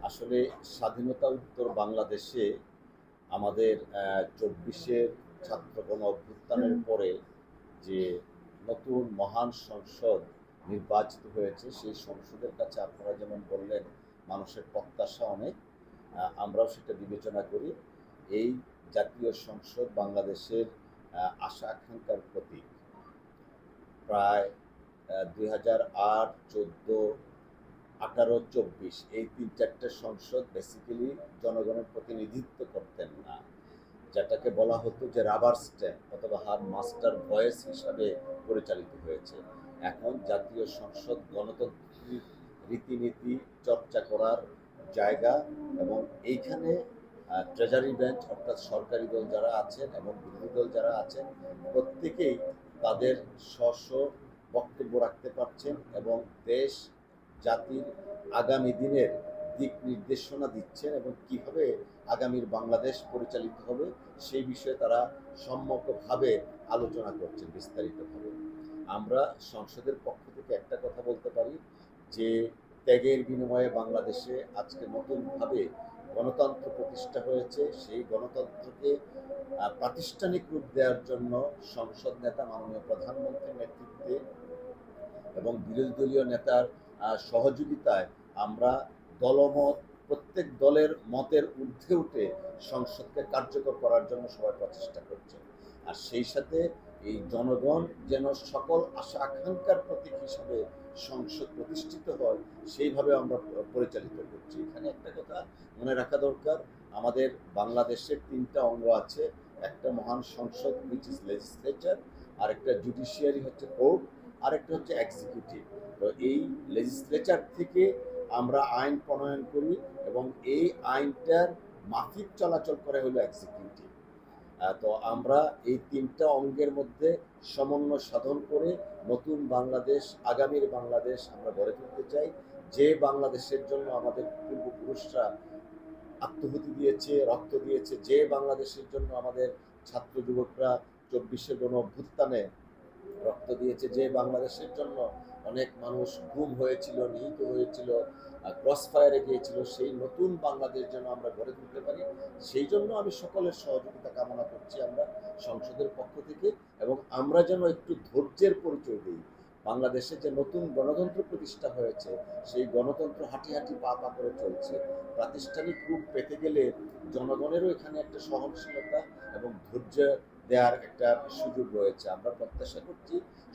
আসলে স্বাধীনতা উত্তর বাংলাদেশে আমাদের ২৪-এর ছাত্র গণ অভ্যুত্থানের পরে যে নতুন মহান সংসদ নির্বাচিত হয়েছে, সেই সংসদের কাছে আপনারা যেমন বললেন মানুষের প্রত্যাশা অনেক। আমরাও সেটা বিবেচনা করি। এই জাতীয় সংসদ বাংলাদেশের আশা আকাঙ্ক্ষার প্রতীক। প্রায় ২০০৮, ১৪, ১৮, ২৪ এই ৩-৪টে সংসদ বেসিক্যালি জনগণের প্রতিনিধিত্ব করতেন না, যেটাকে বলা হতো যে রাবার স্ট্যাম্প অথবা হার মাস্টার ভয়েস হিসাবে পরিচালিত হয়েছে। এখন জাতীয় সংসদ গণতান্ত্রিক রীতিনীতি চর্চা করার জায়গা, এবং এইখানে ট্রেজারি বেঞ্চ অর্থাৎ সরকারি দল যারা আছেন এবং বিরোধী দল যারা আছেন প্রত্যেকেই তাদের স্ব বক্তব্য রাখতে পারছেন এবং দেশ জাতির আগামী দিনের দিক নির্দেশনা দিচ্ছেন এবং কিভাবে আগামীর বাংলাদেশ পরিচালিত হবে সেই বিষয়ে তারা সম্মতভাবে আলোচনা করছেন বিস্তারিতভাবে। আমরা সংসদের পক্ষ থেকে একটা কথা বলতে পারি যে ত্যাগের বিনিময়ে বাংলাদেশে আজকে নতুনভাবে গণতন্ত্র প্রতিষ্ঠা হয়েছে। সেই গণতন্ত্রকে প্রাতিষ্ঠানিক রূপ দেওয়ার জন্য সংসদ নেতা মাননীয় প্রধানমন্ত্রীর নেতৃত্বে এবং বিরোধী দলীয় নেতার সহযোগিতায় আমরা দলমত, প্রত্যেক দলের মতের ঊর্ধ্বে উঠে সংসদকে কার্যকর করার জন্য সবাই প্রচেষ্টা করছে। আর সেই সাথে এই জনগণ যেন সকল আশা আকাঙ্ক্ষার প্রতীক হিসাবে সংসদ প্রতিষ্ঠিত হয় সেইভাবে আমরা পরিচালিত করছি। এখানে একটা কথা মনে রাখা দরকার, আমাদের বাংলাদেশের ৩টা অঙ্গ আছে। একটা মহান সংসদ হুইচ ইজ লেজিসলেচার, আরেকটা জুডিশিয়ারি হচ্ছে কোর্ট, আরেকটা হচ্ছে এক্সিকিউটিভ। তো এই লেজিসলেচার থেকে আমরা আইন প্রণয়ন করি এবং এই আইনটার মাফিক চলাচল করে হলো এক্সিকিউটিভ। তো আমরা এই ৩টা অঙ্গের মধ্যে সমন্বয় সাধন করে নতুন বাংলাদেশ, আগামীর বাংলাদেশ আমরা গড়ে তুলতে চাই। যে বাংলাদেশের জন্য আমাদের পূর্বপুরুষরা আত্মহুতি দিয়েছে, রক্ত দিয়েছে, যে বাংলাদেশের জন্য আমাদের ছাত্র যুবকরা ২৪-এর গণ অভ্যুত্থানে রক্ত দিয়েছে, যে বাংলাদেশের জন্য অনেক মানুষ গুম হয়েছিল, নিহত হয়েছিল, ক্রস ফায়ারে গিয়েছিল, সেই নতুন বাংলাদেশ যেন আমরা গড়ে তুলতে পারি, সেই জন্য আমি সকলের সহযোগিতা কামনা করছি আমরা সংসদের পক্ষ থেকে। এবং আমরা যেন একটু ধৈর্যের পরিচয় দিই। বাংলাদেশে যে নতুন গণতন্ত্র প্রতিষ্ঠা হয়েছে, সেই গণতন্ত্র হাঁটি হাঁটি পা পা করে চলছে। প্রাতিষ্ঠানিক রূপ পেতে গেলে জনগণেরও এখানে একটা সহনশীলতা এবং ধৈর্য দেওয়ার একটা সুযোগ রয়েছে। আমরা প্রত্যাশা করছি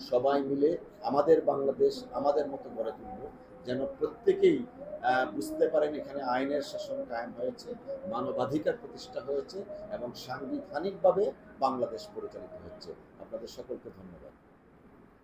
সবাই মিলে আমাদের বাংলাদেশ আমাদের মতো গড়ে তুলব, যেন প্রত্যেকেই বুঝতে পারেন এখানে আইনের শাসন কায়েম হয়েছে, মানবাধিকার প্রতিষ্ঠা হয়েছে এবং সাংবিধানিকভাবে বাংলাদেশ পরিচালিত হচ্ছে। আপনাদের সকলকে ধন্যবাদ।